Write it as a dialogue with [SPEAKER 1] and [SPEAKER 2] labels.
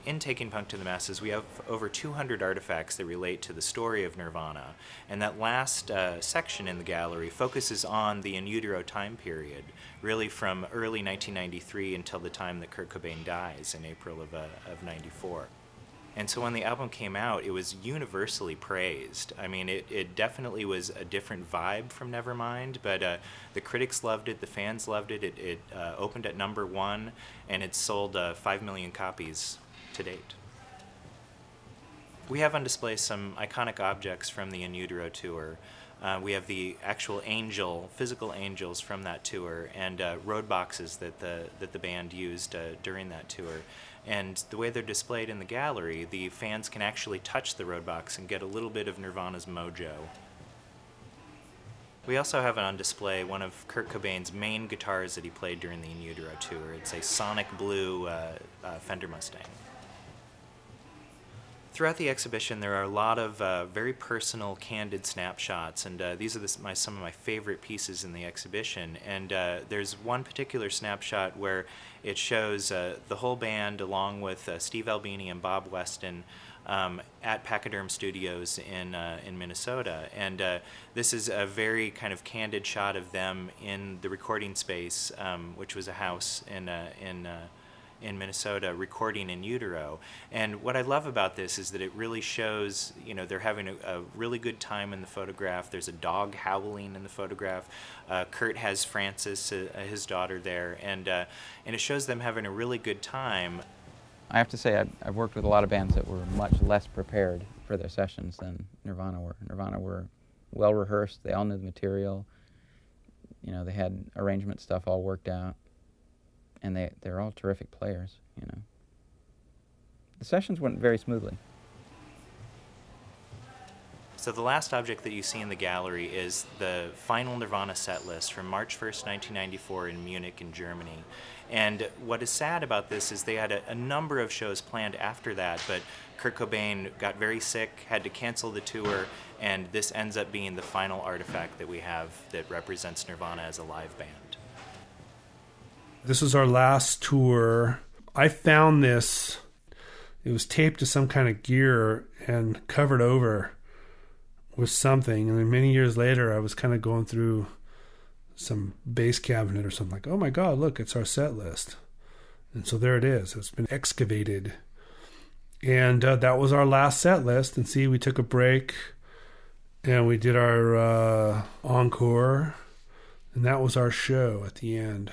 [SPEAKER 1] in Taking Punk to the Masses, we have over 200 artifacts that relate to the story of Nirvana, and that last section in the gallery focuses on the In Utero time period, really from early 1993 until the time that Kurt Cobain dies in April of 94. And so when the album came out, it was universally praised. I mean, it definitely was a different vibe from Nevermind, but the critics loved it, the fans loved it. It opened at #1, and it's sold 5 million copies to date. We have on display some iconic objects from the In Utero tour. We have the actual physical angels from that tour, and road boxes that the band used during that tour. And the way they're displayed in the gallery, the fans can actually touch the road box and get a little bit of Nirvana's mojo. We also have on display one of Kurt Cobain's main guitars that he played during the In Utero tour. It's a sonic blue Fender Mustang. Throughout the exhibition, there are a lot of very personal, candid snapshots, and these are some of my favorite pieces in the exhibition. And there's one particular snapshot where it shows the whole band, along with Steve Albini and Bob Weston, at Pachyderm Studios in Minnesota. And this is a very kind of candid shot of them in the recording space, which was a house in Minnesota, recording In Utero. And what I love about this is that it really shows, they're having a really good time in the photograph. There's a dog howling in the photograph. Kurt has Frances, his daughter, there, and it shows them having a really good time.
[SPEAKER 2] I have to say, I've worked with a lot of bands that were much less prepared for their sessions than Nirvana were. Nirvana were well rehearsed. They all knew the material. They had arrangement stuff all worked out. And they're all terrific players, The sessions went very smoothly.
[SPEAKER 1] So the last object that you see in the gallery is the final Nirvana set list from March 1st, 1994 in Munich in Germany. And what is sad about this is they had a number of shows planned after that, but Kurt Cobain got very sick, had to cancel the tour, and this ends up being the final artifact that we have that represents Nirvana as a live band.
[SPEAKER 3] This was our last tour. I found this. It was taped to some kind of gear and covered over with something. And then many years later, I was kind of going through some bass cabinet or something, like, oh my God, look, it's our set list. And so there it is. It's been excavated. And that was our last set list. And see, we took a break and we did our encore. And that was our show at the end.